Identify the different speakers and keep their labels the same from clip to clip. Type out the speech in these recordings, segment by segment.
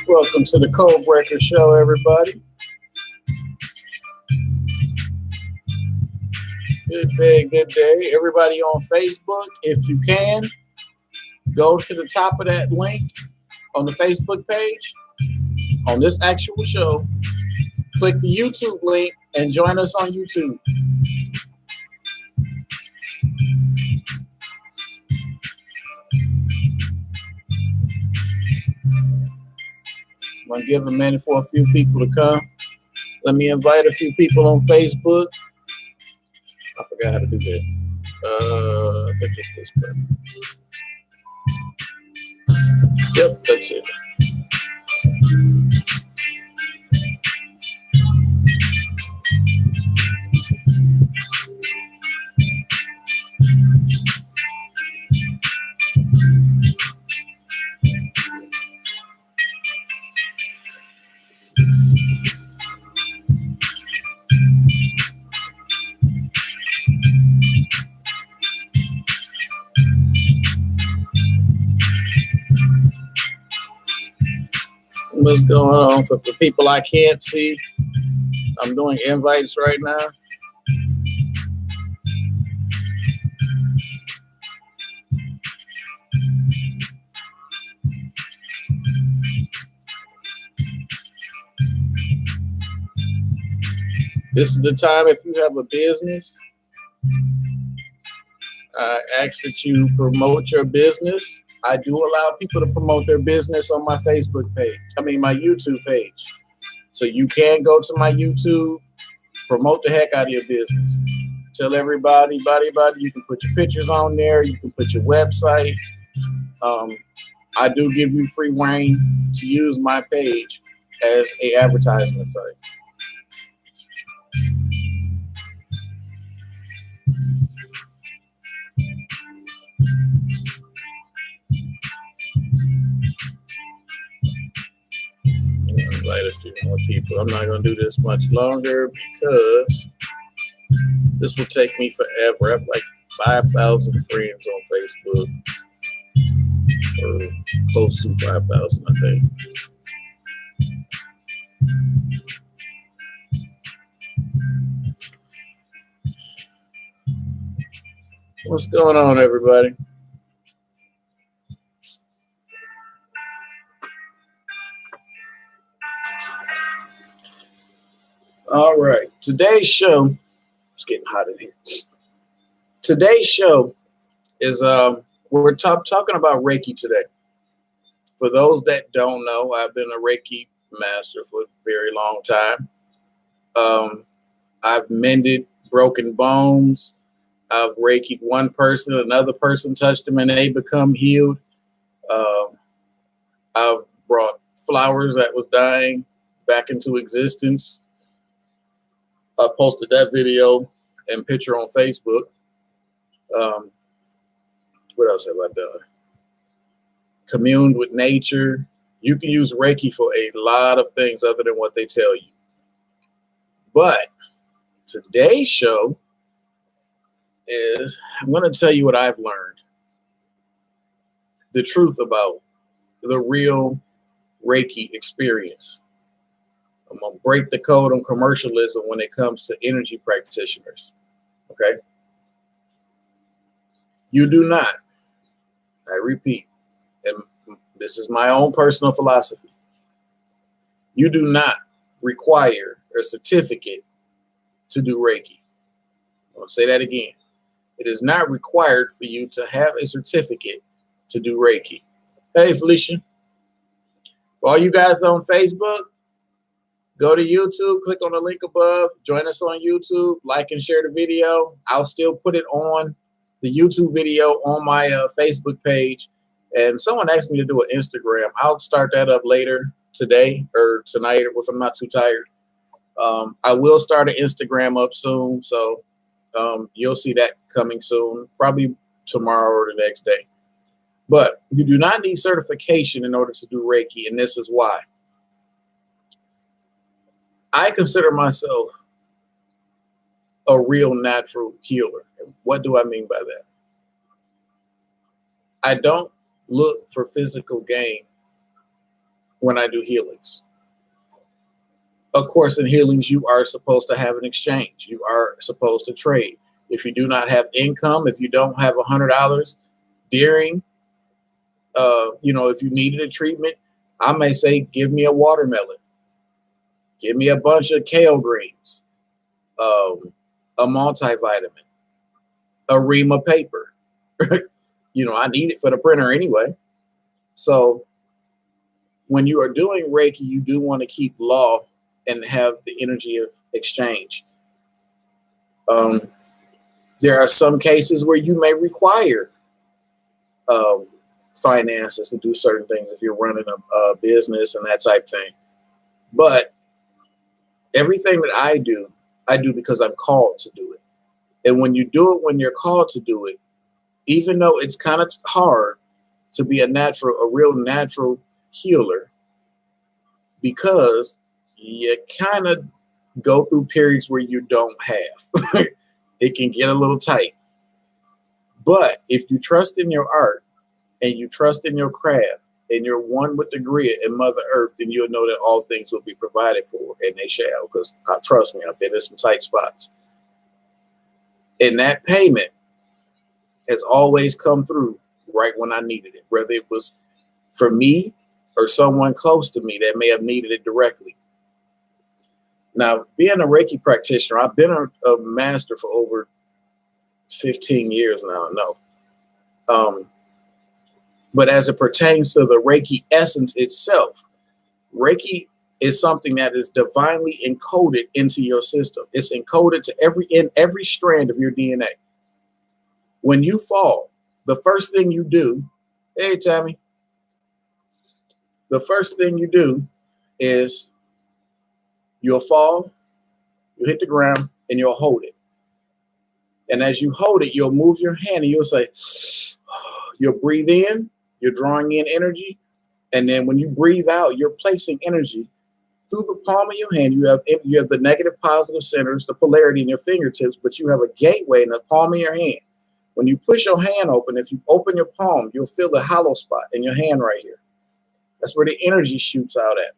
Speaker 1: Welcome to the Code Breaker Show, everybody. Good day, good day. Everybody on Facebook, if you can, go to the top of that link on the Facebook page on this actual show. Click the YouTube link and join us on YouTube. I'm going to give a minute for a few people to come. Let me invite a few people on Facebook. I forgot how to do that. I think it's this button. Yep, that's it. What's going on for the people I can't see? I'm doing invites right now. This is the time if you have a business. I ask that you promote your business. I do allow people to promote their business on my Facebook page. My YouTube page. So you can go to my YouTube, promote the heck out of your business. Tell everybody, you can put your pictures on there. You can put your website. I do give you free reign to use my page as a advertisement site. Invite a few more people. I'm not going to do this much longer because this will take me forever. I have like 5,000 friends on Facebook, or close to 5,000, I think. What's going on, everybody? All right, today's show, it's getting hot in here. Today's show is, we're talking about Reiki today. For those that don't know, I've been a Reiki master for a very long time. I've mended broken bones. I've Reiki'd one person, another person touched them and they become healed. I've brought flowers that was dying back into existence. I posted that video and picture on Facebook. What else have I done? Communed with nature. You can use Reiki for a lot of things other than what they tell you. But today's show is I'm going to tell you what I've learned. The truth about the real Reiki experience. I'm going to break the code on commercialism when it comes to energy practitioners. Okay? You do not, I repeat, and this is my own personal philosophy, you do not require a certificate to do Reiki. I'll say that again. It is not required for you to have a certificate to do Reiki. Hey, Felicia. For all you guys on Facebook, go to YouTube, click on the link above, join us on YouTube, like and share the video. I'll still put it on the YouTube video on my Facebook page. And someone asked me to do an Instagram. I'll start that up later today or tonight if I'm not too tired. I will start an Instagram up soon. So you'll see that coming soon, probably tomorrow or the next day. But you do not need certification in order to do Reiki, and this is why. I consider myself a real natural healer. And what do I mean by that? I don't look for physical gain when I do healings. Of course, in healings, you are supposed to have an exchange. You are supposed to trade. If you do not have income, if you don't have $100 during, if you needed a treatment, I may say, give me a watermelon, give me a bunch of kale greens, a multivitamin, a ream of paper. I need it for the printer anyway. So when you are doing Reiki, you do want to keep law and have the energy of exchange. There are some cases where you may require finances to do certain things if you're running a business and that type thing. But everything that I do because I'm called to do it. And when you do it when you're called to do it, even though it's kind of hard to be a real natural healer, because you kind of go through periods where you don't have. It can get a little tight. But if you trust in your art and you trust in your craft and you're one with the grid and Mother Earth, then you'll know that all things will be provided for, and they shall, because trust me, I've been in some tight spots. And that payment has always come through right when I needed it, whether it was for me or someone close to me that may have needed it directly. Now, being a Reiki practitioner, I've been a master for over 15 years now, no. But as it pertains to the Reiki essence itself, Reiki is something that is divinely encoded into your system. It's encoded to every strand of your DNA. When you fall, the first thing you do, hey, Tammy, the first thing you do is you'll fall, you hit the ground, and you'll hold it. And as you hold it, you'll move your hand and you'll say, you'll breathe in, you're drawing in energy. And then when you breathe out, you're placing energy through the palm of your hand. You have the negative, positive centers, the polarity in your fingertips, but you have a gateway in the palm of your hand. When you push your hand open, if you open your palm, you'll feel the hollow spot in your hand right here. That's where the energy shoots out at.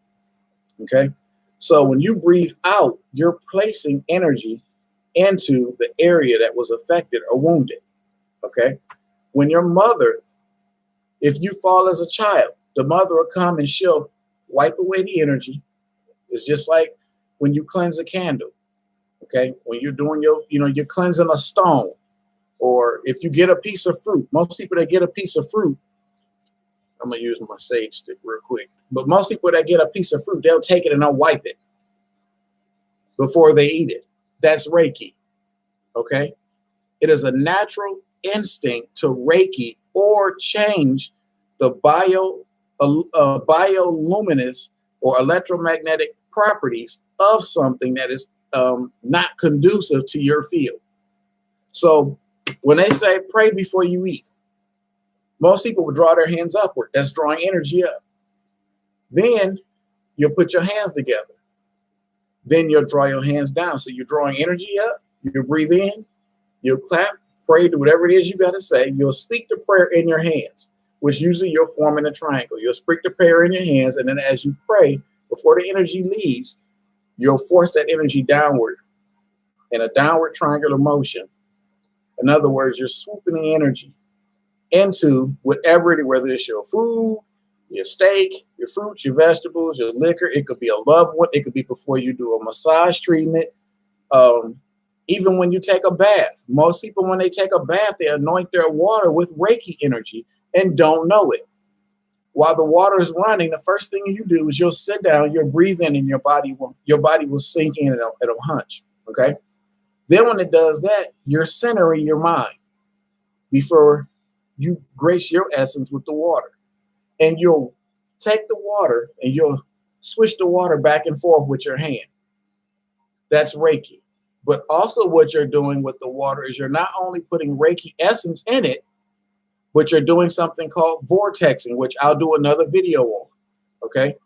Speaker 1: Okay? So when you breathe out, you're placing energy into the area that was affected or wounded. Okay? When your mother, if you fall as a child, the mother will come and she'll wipe away the energy. It's just like when you cleanse a candle. Okay? When you're doing you're cleansing a stone. Or if you get a piece of fruit, most people that get a piece of fruit, I'm going to use my sage stick real quick. But most people that get a piece of fruit, they'll take it and they'll wipe it before they eat it. That's Reiki. Okay? It is a natural instinct to Reiki or change the bioluminous or electromagnetic properties of something that is not conducive to your field. So when they say pray before you eat, most people would draw their hands upward. That's drawing energy up. Then you'll put your hands together. Then you'll draw your hands down. So you're drawing energy up. You'll breathe in. You'll clap, pray, do whatever it is you got to say. You'll speak the prayer in your hands, which usually you're forming a triangle. You'll speak the prayer in your hands. And then as you pray, before the energy leaves, you'll force that energy downward in a downward triangular motion. In other words, you're swooping the energy into whatever it is, whether it's your food, your steak, your fruits, your vegetables, your liquor. It could be a loved one. It could be before you do a massage treatment. Even when you take a bath. Most people, when they take a bath, they anoint their water with Reiki energy and don't know it. While the water is running, the first thing you do is you'll sit down, you'll breathe in, and your body will sink in and it'll hunch. Okay. Then when it does that, you're centering your mind before you grace your essence with the water. And you'll take the water and you'll switch the water back and forth with your hand. That's Reiki. But also what you're doing with the water is you're not only putting Reiki essence in it, but you're doing something called vortexing, which I'll do another video on. Okay.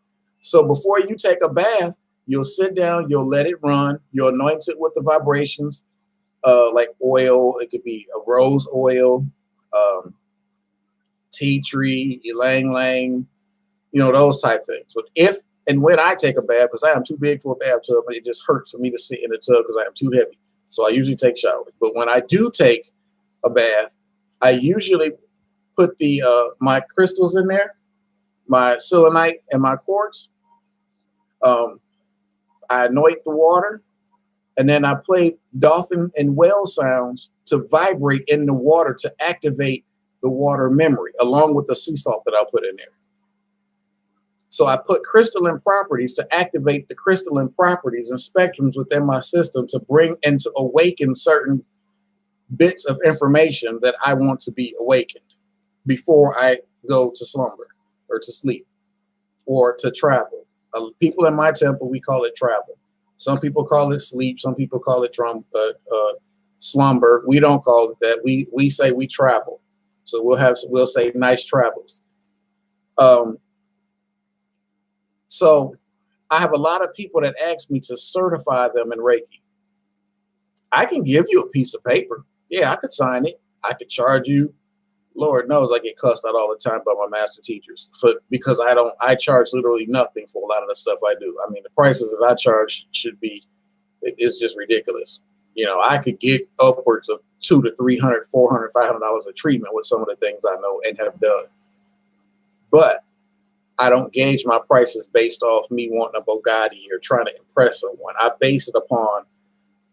Speaker 1: So before you take a bath, you'll sit down, you'll let it run, you'll anoint it with the vibrations, like oil. It could be a rose oil, tea tree, ylang ylang, those type things. But if and when I take a bath, because I am too big for a bathtub, and it just hurts for me to sit in the tub because I am too heavy. So I usually take showers. But when I do take a bath, I usually put the my crystals in there, my selenite and my quartz. I anoint the water, and then I play dolphin and whale sounds to vibrate in the water to activate the water memory, along with the sea salt that I put in there. So I put crystalline properties to activate the crystalline properties and spectrums within my system to bring and to awaken certain bits of information that I want to be awakened before I go to slumber or to sleep or to travel. People in my temple, we call it travel. Some people call it sleep. Some people call it slumber. We don't call it that. We say we travel. So we'll say nice travels. So I have a lot of people that ask me to certify them in Reiki. I can give you a piece of paper. Yeah, I could sign it. I could charge you. Lord knows I get cussed out all the time by my master teachers because I charge literally nothing for a lot of the stuff I do. I mean, the prices that I charge it's just ridiculous. I could get upwards of $200 to $300, $400, $500 a treatment with some of the things I know and have done. But I don't gauge my prices based off me wanting a Bugatti or trying to impress someone. I base it upon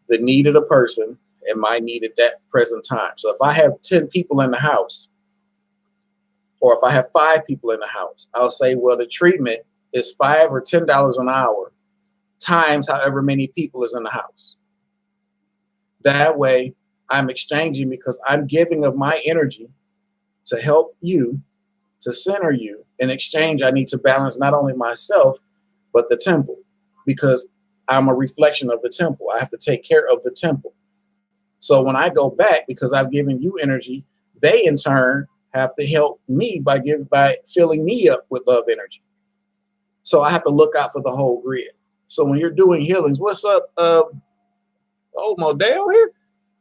Speaker 1: the need of the person and my need at that present time. So if I have 10 people in the house, or if I have 5 people in the house, I'll say, well, the treatment is $5 or $10 an hour times however many people is in the house. That way I'm exchanging because I'm giving of my energy to help you, to center you. In exchange, I need to balance not only myself, but the temple, because I'm a reflection of the temple. I have to take care of the temple. So when I go back, because I've given you energy, they in turn have to help me by filling me up with love energy. So I have to look out for the whole grid. So when you're doing healings, what's up? Modell here?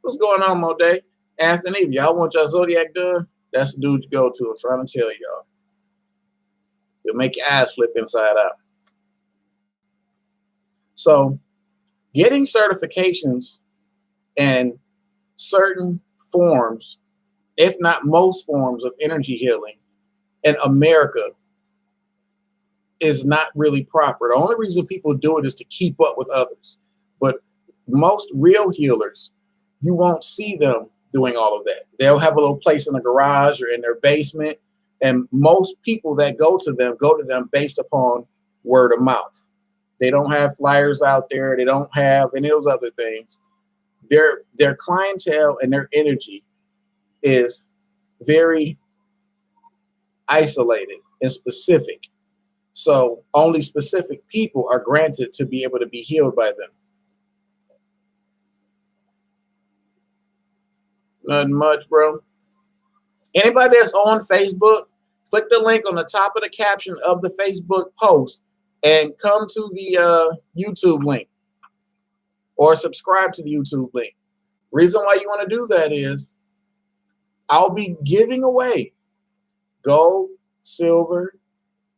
Speaker 1: What's going on, Modell? Anthony, if y'all want your zodiac done, that's the dude you go to. I'm trying to tell y'all. It'll make your eyes flip inside out. So getting certifications and certain forms, if not most forms of energy healing in America is not really proper. The only reason people do it is to keep up with others. But most real healers, you won't see them doing all of that. They'll have a little place in the garage or in their basement. And most people that go to them based upon word of mouth. They don't have flyers out there. They don't have any of those other things. Their clientele and their energy is very isolated and specific. So only specific people are granted to be able to be healed by them. Nothing much, bro. Anybody that's on Facebook, click the link on the top of the caption of the Facebook post and come to the YouTube link or subscribe to the YouTube link. Reason why you want to do that is I'll be giving away gold, silver.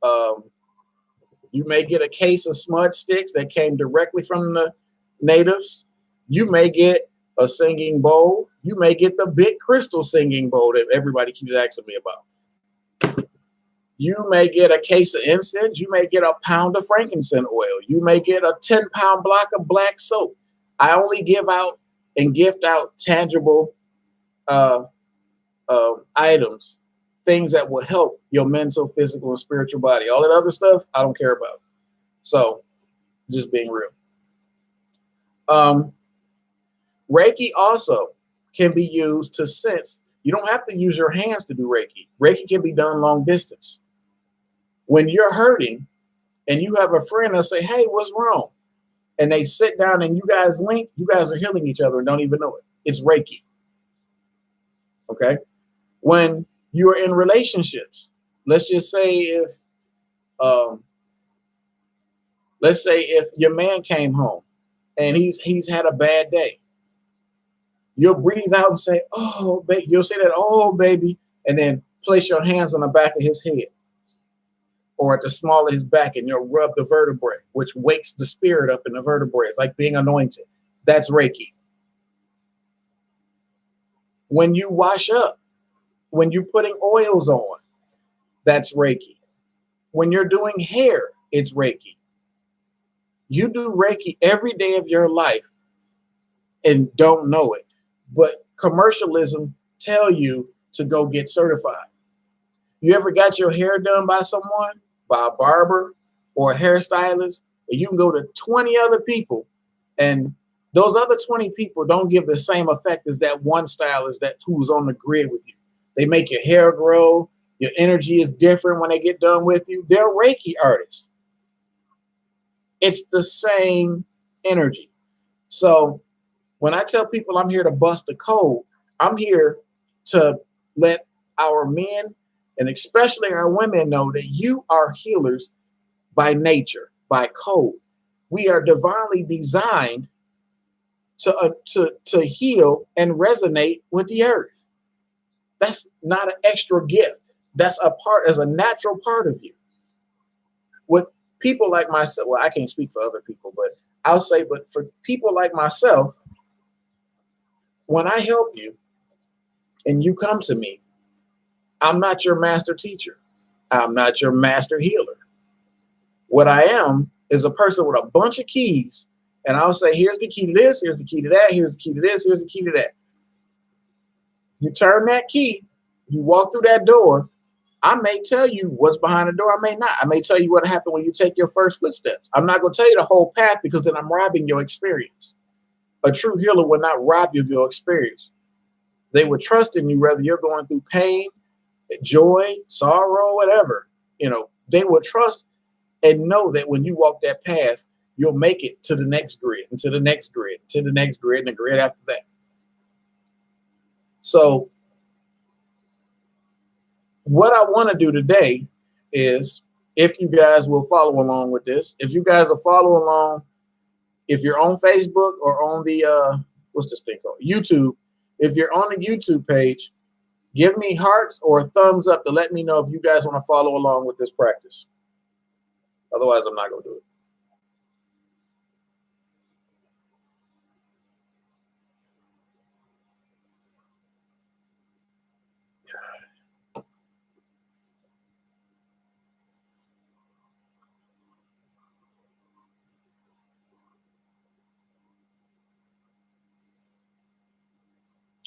Speaker 1: You may get a case of smudge sticks that came directly from the natives. You may get a singing bowl. You may get the big crystal singing bowl that everybody keeps asking me about. You may get a case of incense. You may get a pound of frankincense oil. You may get a 10-pound block of black soap. I only give out and gift out tangible items, things that will help your mental, physical, and spiritual body. All that other stuff, I don't care about. So, just being real. Reiki also can be used to sense. You don't have to use your hands to do Reiki. Reiki can be done long distance. When you're hurting and you have a friend that say, hey, what's wrong? And they sit down and you guys link, you guys are healing each other and don't even know it. It's Reiki. Okay? When you're in relationships, let's just say if your man came home and he's had a bad day, you'll breathe out and say, oh, baby. You'll say that, oh, baby, and then place your hands on the back of his head. or at the small of his back, and you'll rub the vertebrae, which wakes the spirit up in the vertebrae. It's like being anointed. That's Reiki. When you wash up, when you're putting oils on, that's Reiki. When you're doing hair, it's Reiki. You do Reiki every day of your life and don't know it. But commercialism tell you to go get certified. You ever got your hair done by someone, by a barber or a hairstylist, and you can go to 20 other people, and those other 20 people don't give the same effect as that one stylist that who's on the grid with you. They make your hair grow. Your energy is different when they get done with you. They're Reiki artists. It's the same energy. So when I tell people I'm here to bust the code, I'm here to let our men and especially our women know that you are healers by nature, by code. We are divinely designed to heal and resonate with the earth. That's not an extra gift. That's as a natural part of you. What people like myself, well, I can't speak for other people, but I'll say, but for people like myself, when I help you and you come to me, I'm not your master teacher. I'm not your master healer. What I am is a person with a bunch of keys, and I'll say, here's the key to this, here's the key to that, here's the key to this, here's the key to that. You turn that key, you walk through that door. I may tell you what's behind the door. I may not. I may tell you what happened when you take your first footsteps. I'm not going to tell you the whole path because then I'm robbing your experience. A true healer will not rob you of your experience. They would trust in you whether you're going through pain, joy, sorrow, whatever. They will trust and know that when you walk that path, you'll make it to the next grid, and to the next grid, to the next grid, and the grid after that. So what I want to do today is, if you guys will follow along with this, if you guys will follow along, if you're on Facebook or on the, what's this thing called? YouTube. If you're on the YouTube page, give me hearts or a thumbs up to let me know if you guys want to follow along with this practice. Otherwise, I'm not going to do it.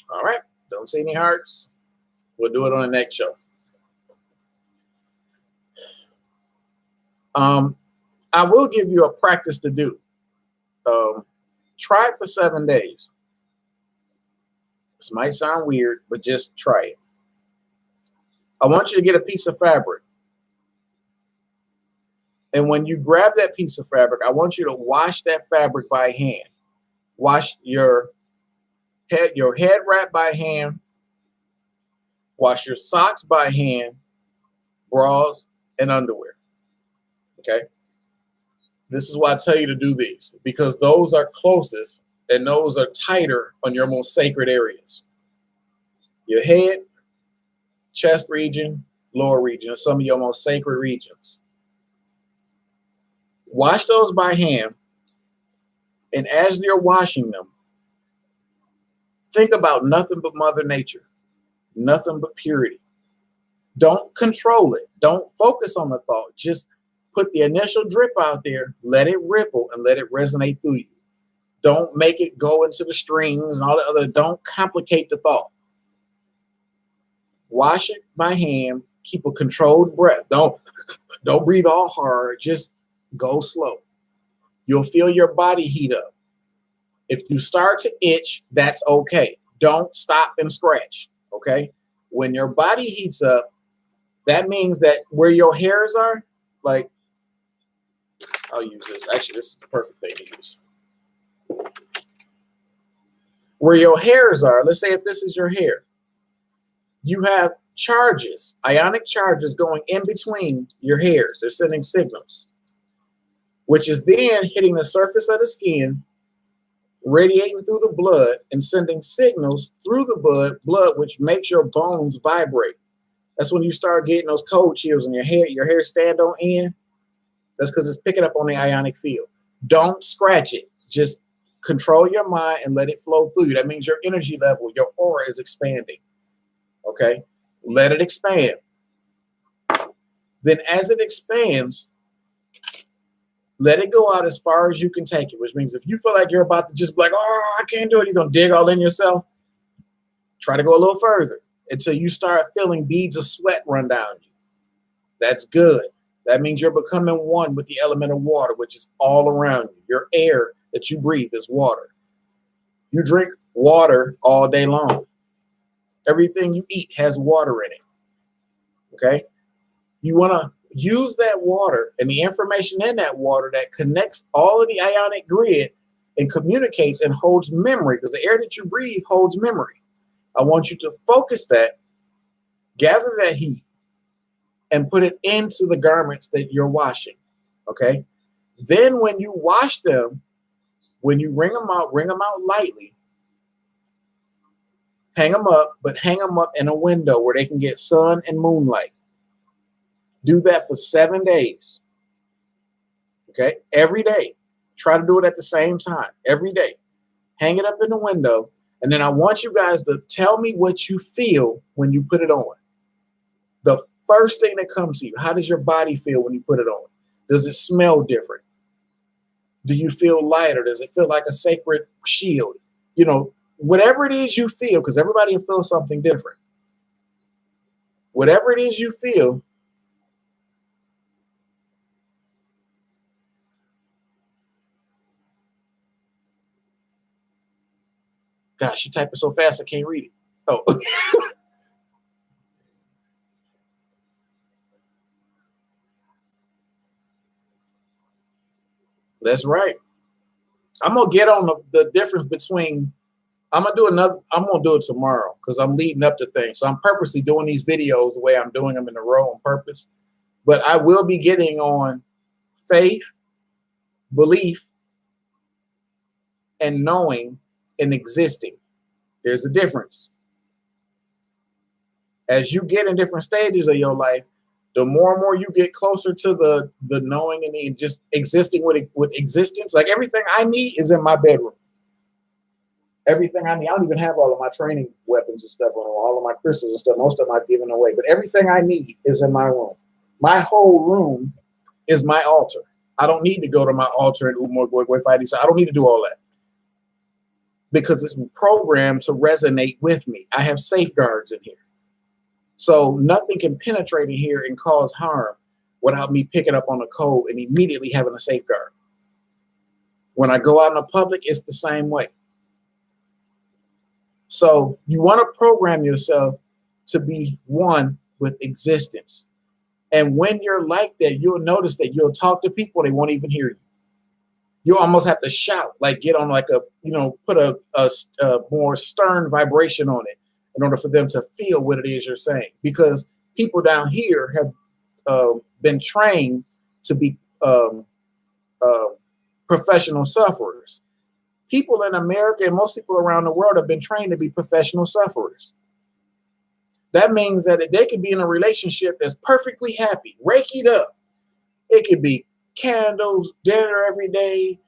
Speaker 1: All right. Don't see any hearts. We'll do it on the next show. I will give you a practice to do. Try it for 7 days. This might sound weird, but just try it. I want you to get a piece of fabric. And when you grab that piece of fabric, I want you to wash that fabric by hand. Wash your head wrap by hand. Wash your socks by hand, bras, and underwear. Okay? This is why I tell you to do these, because those are closest and those are tighter on your most sacred areas. Your head, chest region, lower region are some of your most sacred regions. Wash those by hand, and as you're washing them, think about nothing but Mother Nature, nothing but purity. Don't control it. Don't focus on the thought. Just put the initial drip out there, let it ripple, and let it resonate through you. Don't make it go into the strings and all the other. Don't complicate the thought. Wash it by hand. Keep a controlled breath. Don't breathe all hard. Just go slow. You'll feel your body heat up. If you start to itch, that's okay. Don't stop and scratch, okay? When your body heats up, that means that where your hairs are, like, I'll use this. Actually, this is the perfect thing to use. Where your hairs are, let's say if this is your hair, you have charges, ionic charges going in between your hairs. They're sending signals, which is then hitting the surface of the skin, radiating through the blood and sending signals through the blood, which makes your bones vibrate. That's when you start getting those cold chills and your hair stand on end. That's because it's picking up on the ionic field. Don't scratch it. Just control your mind and let it flow through you. That means your energy level, your aura is expanding. Okay? Let it expand. Then as it expands, let it go out as far as you can take it, which means if you feel like you're about to just be like, oh, I can't do it, you're going to dig all in yourself, try to go a little further until you start feeling beads of sweat run down you. That's good. That means you're becoming one with the element of water, which is all around you. Your air that you breathe is water. You drink water all day long. Everything you eat has water in it. Okay? You want to use that water and the information in that water that connects all of the ionic grid and communicates and holds memory, because the air that you breathe holds memory. I want you to focus that, gather that heat, and put it into the garments that you're washing. Okay? Then when you wash them, when you wring them out lightly, hang them up, but hang them up in a window where they can get sun and moonlight. Do that for 7 days. Okay? Every day. Try to do it at the same time. Every day. Hang it up in the window. And then I want you guys to tell me what you feel when you put it on. The first thing that comes to you, how does your body feel when you put it on? Does it smell different? Do you feel lighter? Does it feel like a sacred shield? You know, whatever it is you feel, because everybody will feel something different. Whatever it is you feel, gosh, you typing so fast I can't read it. Oh. That's right. I'm gonna get on the difference between. I'm gonna do it tomorrow because I'm leading up to things. So I'm purposely doing these videos the way I'm doing them in a row on purpose. But I will be getting on faith, belief, and knowing and existing. There's a difference. As you get in different stages of your life, the more and more you get closer to the knowing and the just existing with existence. Like everything I need is in my bedroom. Everything I need. I don't even have all of my training weapons and stuff on all of my crystals and stuff. Most of them I've given away, but everything I need is in my room. My whole room is my altar. I don't need to go to my altar and I don't need to do all that because it's programmed to resonate with me. I have safeguards in here. So nothing can penetrate in here and cause harm without me picking up on a code and immediately having a safeguard. When I go out in the public, it's the same way. So you want to program yourself to be one with existence. And when you're like that, you'll notice that you'll talk to people, they won't even hear you. You almost have to shout, like get on like a, put a more stern vibration on it in order for them to feel what it is you're saying. Because people down here have been trained to be professional sufferers. People in America and most people around the world have been trained to be professional sufferers. That means that they could be in a relationship that's perfectly happy, rakied up. It could be candles, dinner every day,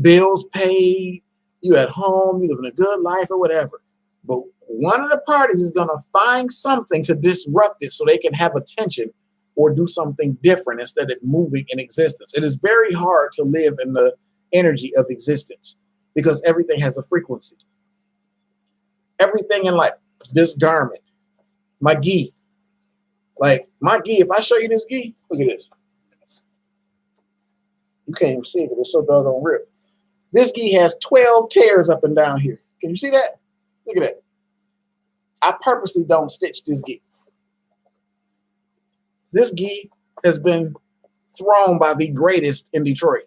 Speaker 1: bills paid, you at home, you living a good life or whatever. But one of the parties is going to find something to disrupt it so they can have attention or do something different instead of moving in existence. It is very hard to live in the energy of existence because everything has a frequency. Everything in life, this garment, my gi, like my gi, if I show you this gi, look at this. You can't even see it because it's so doggone ripped. This gi has 12 tears up and down here. Can you see that? Look at that. I purposely don't stitch this gi. This gi has been thrown by the greatest in Detroit.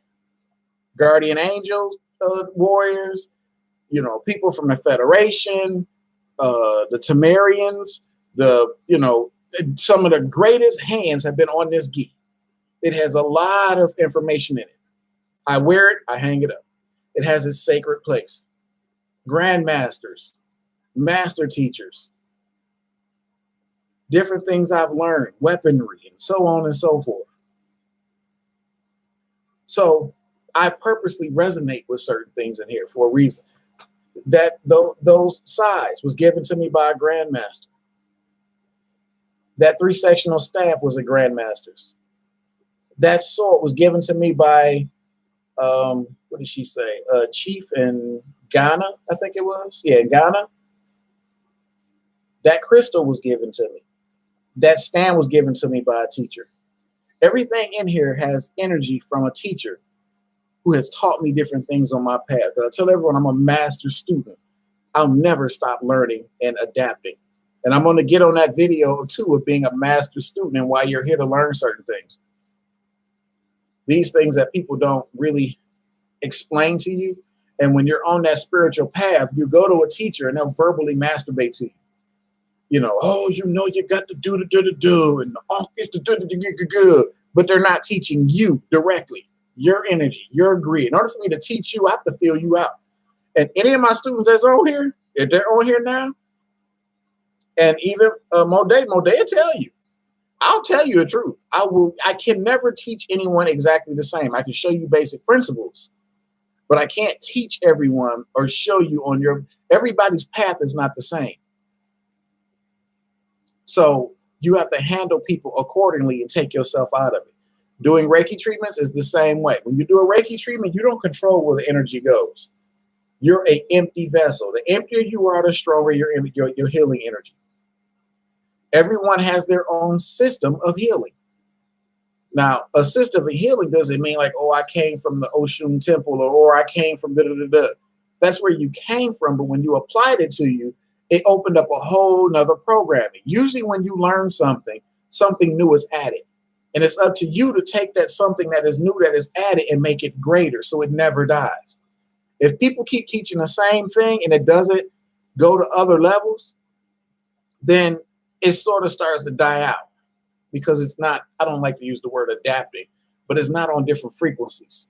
Speaker 1: Guardian angels, warriors, people from the Federation, the Temerians, some of the greatest hands have been on this gi. It has a lot of information in it. I wear it, I hang it up. It has its sacred place. Grandmasters, master teachers, different things I've learned, weaponry, and so on and so forth. So I purposely resonate with certain things in here for a reason. That those sides was given to me by a grandmaster. That 3-sectional staff was a grandmaster's. That sword was given to me by, what did she say? Chief in Ghana, I think it was. Yeah, in Ghana. That crystal was given to me. That stand was given to me by a teacher. Everything in here has energy from a teacher who has taught me different things on my path. I tell everyone I'm a master student. I'll never stop learning and adapting. And I'm going to get on that video too of being a master student and why you're here to learn certain things. These things that people don't really explain to you. And when you're on that spiritual path, you go to a teacher and they'll verbally masturbate to you. You know, oh, you know, you got to do the and oh, it's the good. But they're not teaching you directly. Your energy, your grid. In order for me to teach you, I have to feel you out. And any of my students that's on here, if they're on here now, and even Modé will tell you. I'll tell you the truth. I can never teach anyone exactly the same. I can show you basic principles, but I can't teach everyone or show you on everybody's path is not the same. So you have to handle people accordingly and take yourself out of it. Doing Reiki treatments is the same way. When you do a Reiki treatment, you don't control where the energy goes. You're an empty vessel. The emptier you are, the stronger your healing energy. Everyone has their own system of healing. Now, a system of healing doesn't mean like, oh, I came from the Oshun temple or I came from da-da-da-da. That's where you came from. But when you applied it to you, it opened up a whole nother programming. Usually when you learn something new is added. And it's up to you to take that something that is new that is added and make it greater so it never dies. If people keep teaching the same thing and it doesn't go to other levels, then it sort of starts to die out because it's not, I don't like to use the word adapting, but it's not on different frequencies.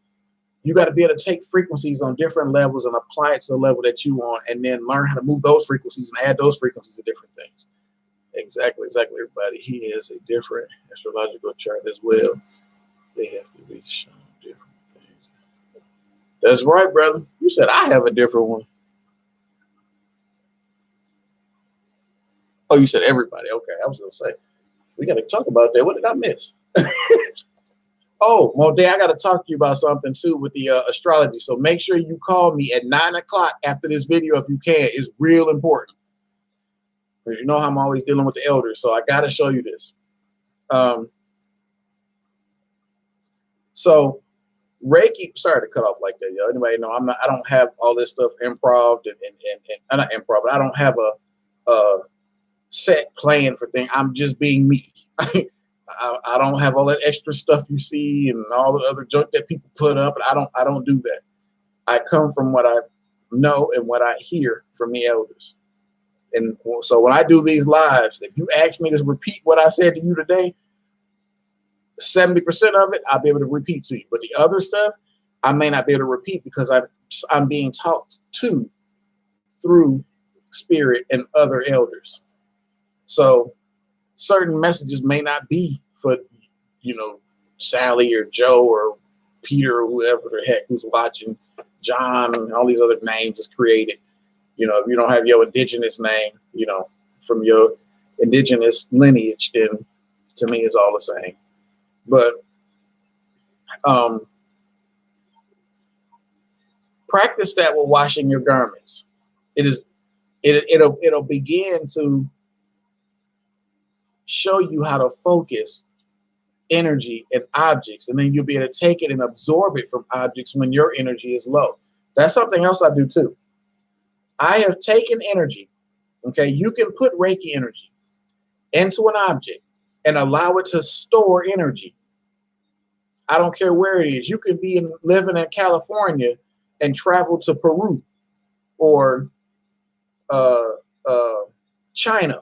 Speaker 1: You got to be able to take frequencies on different levels and apply it to the level that you want and then learn how to move those frequencies and add those frequencies to different things. Exactly, everybody. He is a different astrological chart as well. They have to be shown different things. That's right, brother. You said I have a different one. Oh, you said everybody. Okay, I was going to say, we got to talk about that. What did I miss? Oh, Modé, I got to talk to you about something too with the astrology. So make sure you call me at 9 o'clock after this video if you can. It's real important. Because you know how I'm always dealing with the elders. So I got to show you this. So Reiki, sorry to cut off like that, y'all. Anybody know I don't have all this stuff improv and not improv, but I don't have a set plan for things. I'm just being me. I don't have all that extra stuff you see and all the other junk that people put up. And I don't do that. I come from what I know and what I hear from the elders. And so when I do these lives, if you ask me to repeat what I said to you today, 70% of it, I'll be able to repeat to you. But the other stuff, I may not be able to repeat because I'm being talked to through spirit and other elders. So certain messages may not be for, Sally or Joe or Peter or whoever the heck who's watching, John and all these other names is created. If you don't have your indigenous name, from your indigenous lineage, then to me it's all the same. But practice that with washing your garments. It'll begin to show you how to focus energy and objects, and then you'll be able to take it and absorb it from objects when your energy is low. That's something else I do too. I have taken energy. Okay, you can put Reiki energy into an object and allow it to store energy. I don't care where it is. You could be living in California and travel to Peru or China.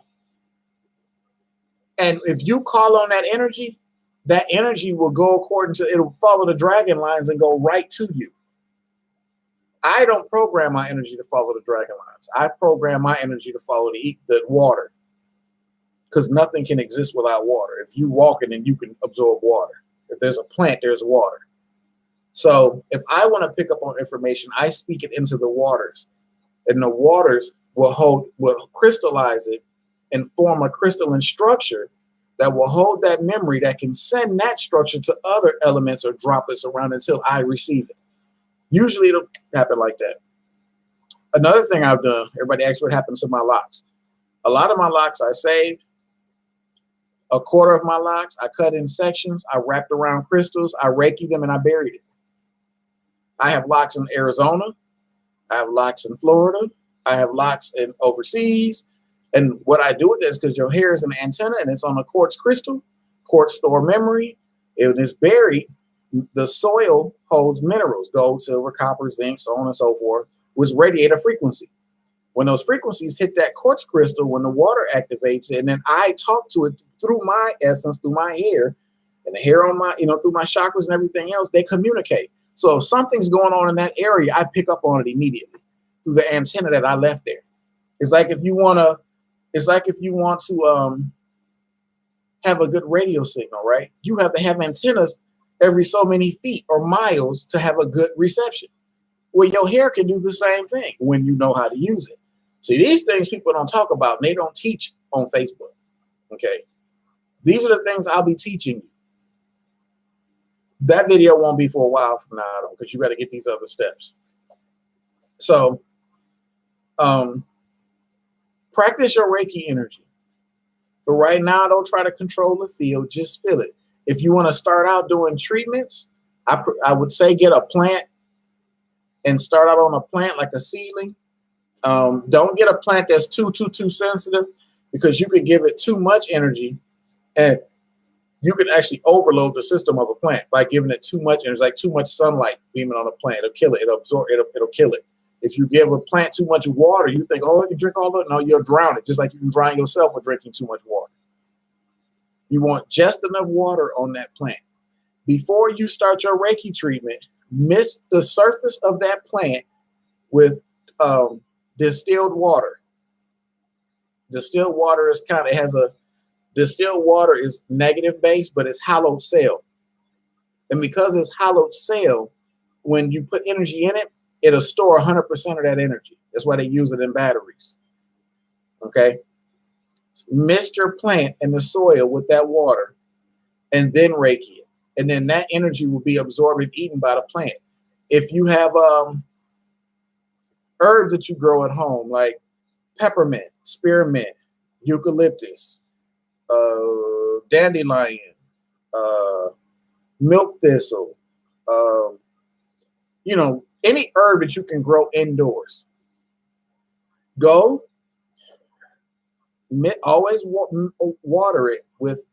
Speaker 1: And if you call on that energy will go it'll follow the dragon lines and go right to you. I don't program my energy to follow the dragon lines. I program my energy to follow the water. because nothing can exist without water. If you walk in, then you can absorb water. If there's a plant, there's water. So if I want to pick up on information, I speak it into the waters, and the waters will crystallize it and form a crystalline structure that will hold that memory, that can send that structure to other elements or droplets around until I receive it. Usually it'll happen like that. Another thing I've done, everybody asks what happened to my locks. A lot of my locks I saved. A quarter of my locks I cut in sections. I wrapped around crystals. I Reiki them and I buried it. I have locks in Arizona. I have locks in Florida. I have locks in overseas. And what I do with this, because your hair is an antenna and it's on a quartz crystal, quartz store memory. It is buried. The soil holds minerals, gold, silver, copper, zinc, so on and so forth, which radiate a frequency. When those frequencies hit that quartz crystal, when the water activates it, and then I talk to it through my essence, through my hair, and the hair on my, through my chakras and everything else, they communicate. So if something's going on in that area, I pick up on it immediately through the antenna that I left there. It's like if you want to have a good radio signal, right? You have to have antennas every so many feet or miles to have a good reception. Well, your hair can do the same thing when you know how to use it. See, these things people don't talk about, and they don't teach on Facebook, okay? These are the things I'll be teaching you. That video won't be for a while from now on, because you got to get these other steps. So, practice your Reiki energy. For right now, don't try to control the field, just feel it. If you want to start out doing treatments, I would say get a plant and start out on a plant like a seedling. Don't get a plant that's too sensitive, because you could give it too much energy and you could actually overload the system of a plant by giving it too much. And it's like too much sunlight beaming on a plant. It'll kill it. It'll absorb it. It'll kill it. If you give a plant too much water, you think, oh, I can drink all of it. No, you'll drown it, just like you can drown yourself for drinking too much water. You want just enough water on that plant. Before you start your Reiki treatment, mist the surface of that plant with distilled water. Distilled water distilled water is negative base, but it's hollowed cell. And because it's hollowed cell, when you put energy in it, it'll store 100% of that energy. That's why they use it in batteries. Okay? Mist your plant in the soil with that water and then Reiki it. And then that energy will be absorbed and eaten by the plant. If you have herbs that you grow at home, like peppermint, spearmint, eucalyptus, dandelion, milk thistle, any herb that you can grow indoors. Go, always water it with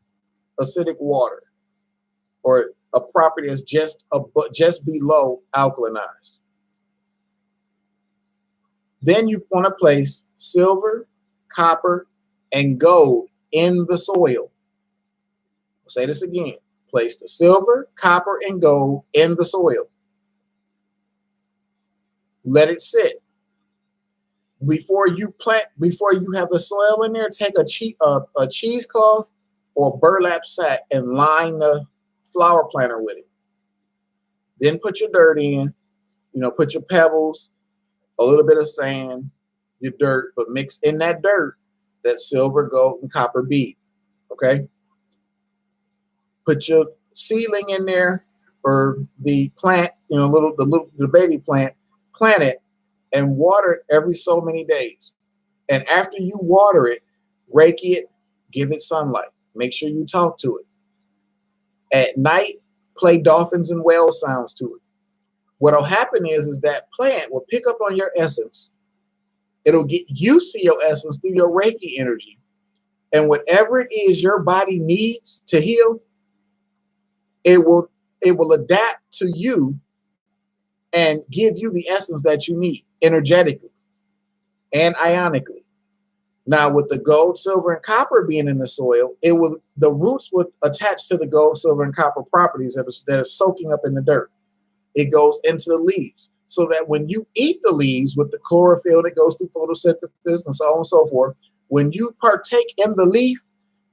Speaker 1: acidic water, or a property that's just below alkalinized. Then you want to place silver, copper, and gold in the soil. I'll say this again. Place the silver, copper, and gold in the soil. Let it sit. Before you have the soil in there, take a cheesecloth or burlap sack and line the flower planter with it. Then put your dirt in, put your pebbles, a little bit of sand, your dirt, but mix in that dirt that silver, gold, and copper bead. Okay? Put your seedling in there, or the plant, the baby plant, plant it and water it every so many days. And after you water it, Reiki it, give it sunlight. Make sure you talk to it. At night, play dolphins and whale sounds to it. What'll happen is that plant will pick up on your essence. It'll get used to your essence through your Reiki energy. And whatever it is your body needs to heal, it will adapt to you and give you the essence that you need energetically and ionically. Now, with the gold, silver, and copper being in the soil, the roots would attach to the gold, silver, and copper properties that are soaking up in the dirt. It goes into the leaves, so that when you eat the leaves with the chlorophyll that goes through photosynthesis and so on and so forth, when you partake in the leaf,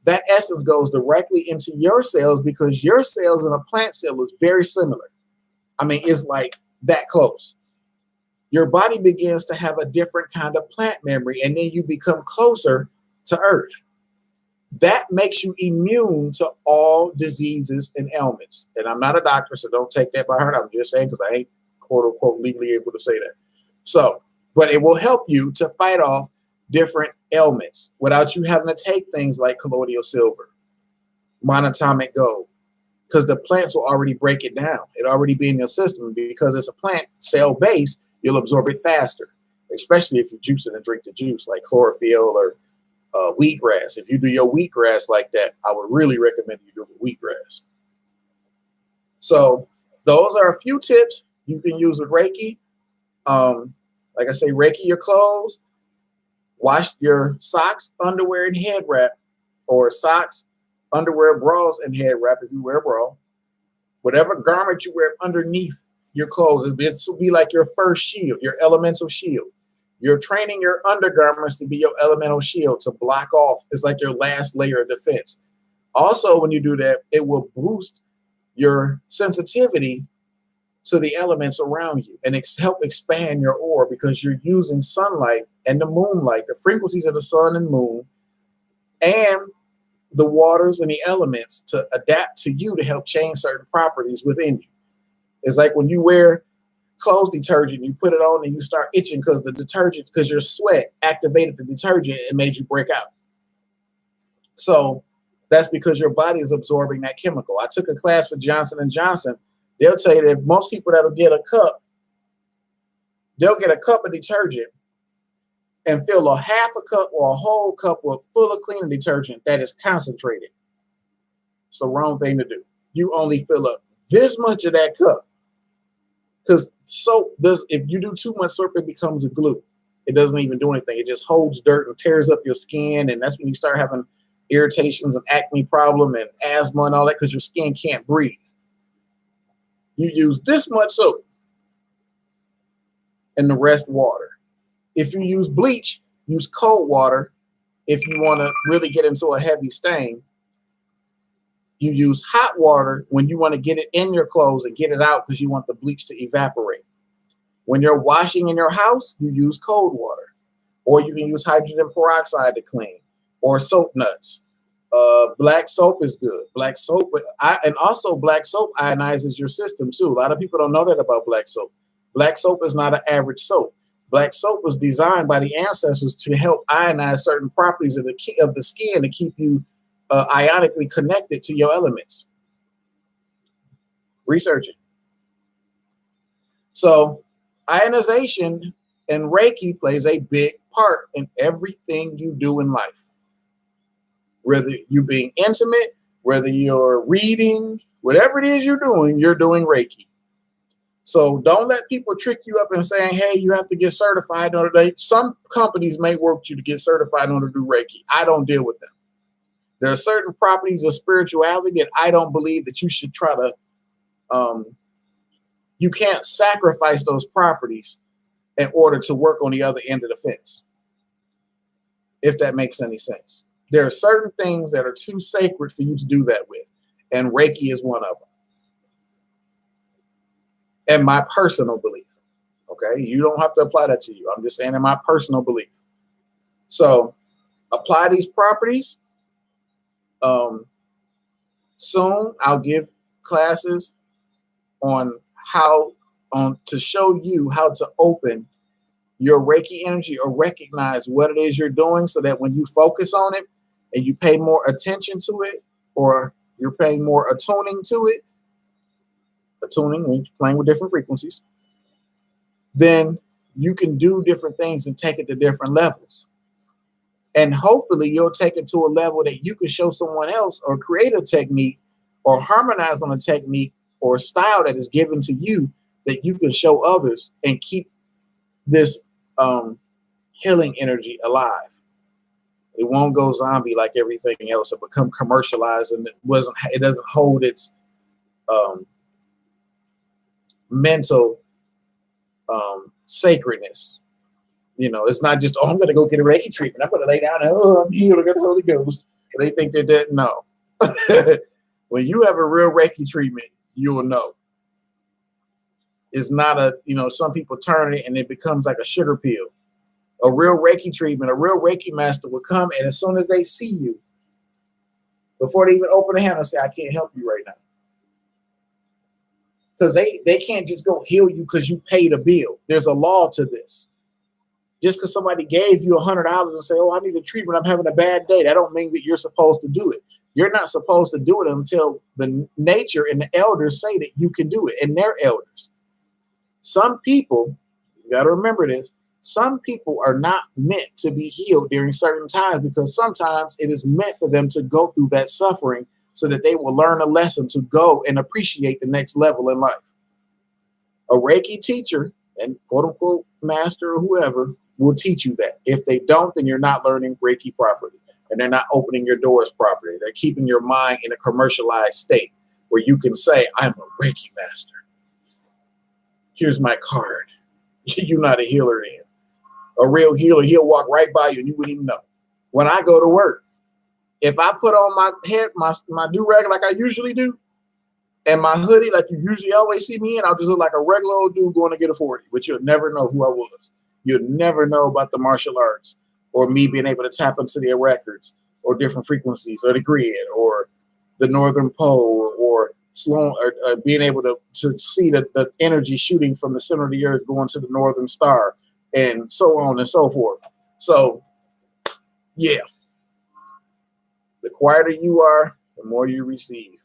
Speaker 1: that essence goes directly into your cells because your cells in a plant cell is very similar. I mean, it's like that close. Your body begins to have a different kind of plant memory, and then you become closer to Earth. That makes you immune to all diseases and ailments. And I'm not a doctor, so don't take that by heart. I'm just saying because I ain't quote unquote legally able to say that. So, but it will help you to fight off different ailments without you having to take things like colloidal silver, monatomic gold, because the plants will already break it down. It already be in your system because it's a plant cell base. You'll absorb it faster, especially if you juice it and drink the juice like chlorophyll or wheatgrass. If you do your wheatgrass like that, I would really recommend you do wheatgrass. So those are a few tips you can use with Reiki. Like I say, Reiki your clothes, wash your socks, underwear, and head wrap, or socks, underwear, bras, and head wrap if you wear a bra. Whatever garment you wear underneath your clothes, it will be like your first shield, your elemental shield. You're training your undergarments to be your elemental shield to block off. It's like your last layer of defense. Also, when you do that, it will boost your sensitivity to the elements around you and help expand your aura because you're using sunlight and the moonlight, the frequencies of the sun and moon, and the waters and the elements to adapt to you to help change certain properties within you. It's like when you wear clothes detergent, you put it on and you start itching because the detergent, because your sweat activated the detergent and made you break out. So that's because your body is absorbing that chemical. I took a class with Johnson & Johnson. They'll tell you that most people that'll get a cup, they'll get a cup of detergent and fill a half a cup or a whole cup full of cleaning detergent that is concentrated. It's the wrong thing to do. You only fill up this much of that cup. Because soap does, if you do too much soap, it becomes a glue. It doesn't even do anything. It just holds dirt and tears up your skin. And that's when you start having irritations and acne problem and asthma and all that because your skin can't breathe. You use this much soap and the rest water. If you use bleach, use cold water. If you want to really get into a heavy stain, you use hot water when you want to get it in your clothes and get it out because you want the bleach to evaporate. When you're washing in your house, you use cold water. Or you can use hydrogen peroxide to clean. Or soap nuts. Black soap is good. Black soap, and also black soap ionizes your system too. A lot of people don't know that about black soap. Black soap is not an average soap. Black soap was designed by the ancestors to help ionize certain properties of the skin to keep you ionically connected to your elements. Research it. So ionization and Reiki plays a big part in everything you do in life. Whether you're being intimate, whether you're reading, whatever it is you're doing Reiki. So don't let people trick you up and saying, hey, you have to get certified in order to. Some companies may work you to get certified in order to do Reiki. I don't deal with them. There are certain properties of spirituality that I don't believe that you should try to, you can't sacrifice those properties in order to work on the other end of the fence, if that makes any sense. There are certain things that are too sacred for you to do that with, and Reiki is one of them. And my personal belief, okay? You don't have to apply that to you. I'm just saying in my personal belief. So apply these properties. Soon I'll give classes on to show you how to open your Reiki energy or recognize what it is you're doing so that when you focus on it and you pay more attention to it, or you're paying more attuning to it, attuning, when you're playing with different frequencies, then you can do different things and take it to different levels. And hopefully you'll take it to a level that you can show someone else or create a technique or harmonize on a technique or a style that is given to you that you can show others and keep this healing energy alive. It won't go zombie like everything else or become commercialized, and it doesn't hold its mental sacredness. You know, it's not just, oh, I'm going to go get a Reiki treatment. I'm going to lay down and, oh, I'm healed. I got the Holy Ghost. They think they didn't know. When you have a real Reiki treatment, you will know. It's not a, some people turn it and it becomes like a sugar pill. A real Reiki treatment, a real Reiki master will come, and as soon as they see you, before they even open their hand, they'll say, I can't help you right now. Because they can't just go heal you because you paid a bill. There's a law to this. Just because somebody gave you $100 and say, oh, I need a treatment, I'm having a bad day, that don't mean that you're supposed to do it. You're not supposed to do it until the nature and the elders say that you can do it, and they're elders. Some people, you got to remember this, some people are not meant to be healed during certain times, because sometimes it is meant for them to go through that suffering so that they will learn a lesson to go and appreciate the next level in life. A Reiki teacher and quote unquote master or whoever will teach you that. If they don't, then you're not learning Reiki properly, and they're not opening your doors properly. They're keeping your mind in a commercialized state where you can say, I'm a Reiki master. Here's my card. You're not a healer then. A real healer, he'll walk right by you and you wouldn't even know. When I go to work, if I put on my head, my do-rag like I usually do, and my hoodie like you usually always see me in, I'll just look like a regular old dude going to get a 40, but you'll never know who I was. You'll never know about the martial arts or me being able to tap into their records or different frequencies or the grid or the northern pole or slow or being able to see the energy shooting from the center of the earth going to the northern star and so on and so forth. So, yeah. The quieter you are, the more you receive.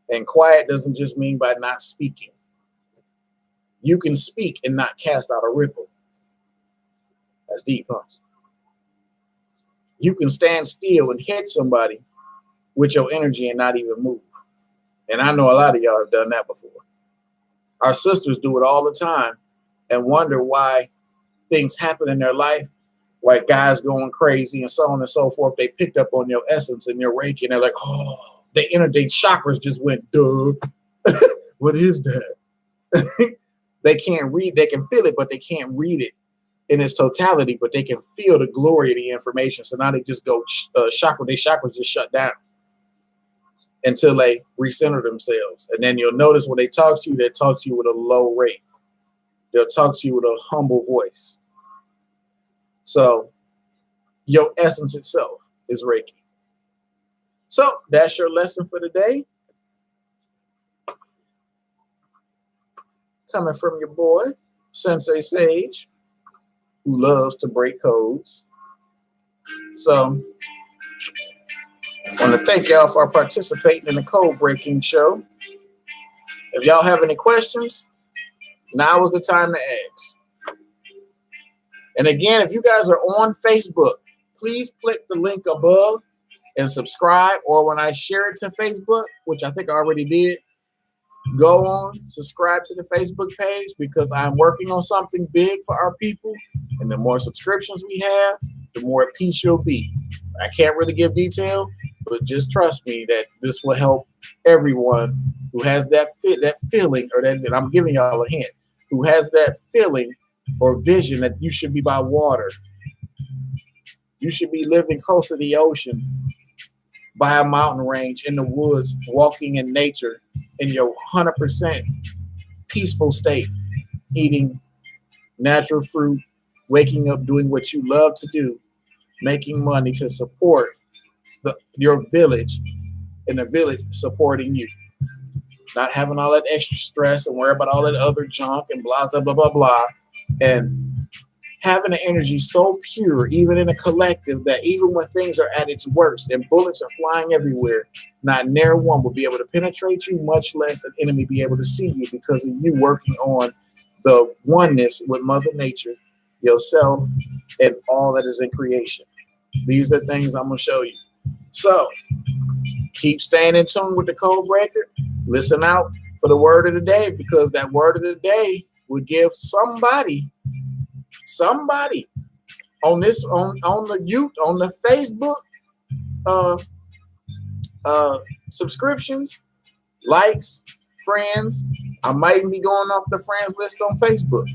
Speaker 1: And quiet doesn't just mean by not speaking. You can speak and not cast out a ripple. That's deep, huh? You can stand still and hit somebody with your energy and not even move. And I know a lot of y'all have done that before. Our sisters do it all the time and wonder why things happen in their life, like guys going crazy and so on and so forth. They picked up on your essence and your Reiki, and they're like, oh, their chakras just went, duh. What is that? They can't read. They can feel it, but they can't read it in its totality, but they can feel the glory of the information. So now they just go chakra. Their chakras just shut down until they recenter themselves. And then you'll notice when they talk to you, they talk to you with a low rate. They'll talk to you with a humble voice. So your essence itself is Reiki. So that's your lesson for today. Coming from your boy, Sensei Sage, who loves to break codes. So I want to thank y'all for participating in the code breaking show. If y'all have any questions, now is the time to ask. And again, if you guys are on Facebook, please click the link above and subscribe. Or when I share it to Facebook, which I think I already did, go on, subscribe to the Facebook page, because I'm working on something big for our people. And the more subscriptions we have, the more at peace you'll be. I can't really give detail, but just trust me that this will help everyone who has that feeling, or that I'm giving y'all a hint, who has that feeling or vision that you should be by water. You should be living close to the ocean, by a mountain range, in the woods, walking in nature, in your 100% peaceful state, eating natural fruit, waking up, doing what you love to do, making money to support your village, and the village supporting you. Not having all that extra stress and worry about all that other junk and blah, blah, blah, blah, blah. And having an energy so pure, even in a collective, that even when things are at its worst and bullets are flying everywhere, not near one will be able to penetrate you, much less an enemy be able to see you, because of you working on the oneness with Mother Nature, yourself, and all that is in creation. These are the things I'm going to show you. So keep staying in tune with the Code Breaker. Listen out for the word of the day, because that word of the day will give somebody on this on the Facebook subscriptions, likes, friends. I might even be going off the friends list on Facebook,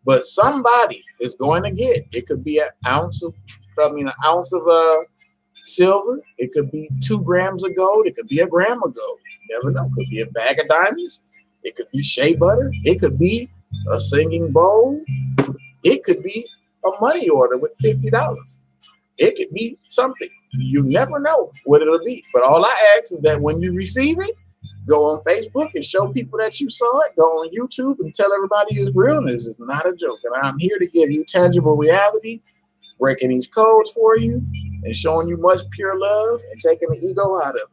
Speaker 1: but somebody is going to get. It could be an ounce of silver. It could be 2 grams of gold. It could be a gram of gold. You never know. It could be a bag of diamonds. It could be shea butter. It could be a singing bowl. It could be a money order with $50. It could be something. You never know what it'll be. But all I ask is that when you receive it, go on Facebook and show people that you saw it. Go on YouTube and tell everybody it's real. And this is not a joke. And I'm here to give you tangible reality, breaking these codes for you, and showing you much pure love and taking the ego out of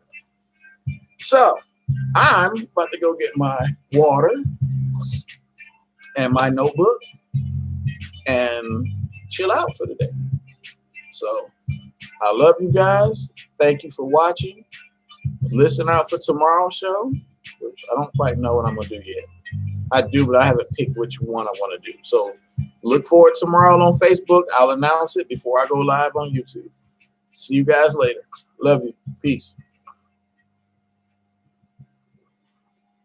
Speaker 1: it. So I'm about to go get my water and my notebook and chill out for the day. So I love you guys. Thank you for watching. Listen out for tomorrow's show, which I don't quite know what I'm going to do yet. I do, but I haven't picked which one I want to do. So look forward tomorrow on Facebook. I'll announce it before I go live on YouTube. See you guys later. Love you. Peace.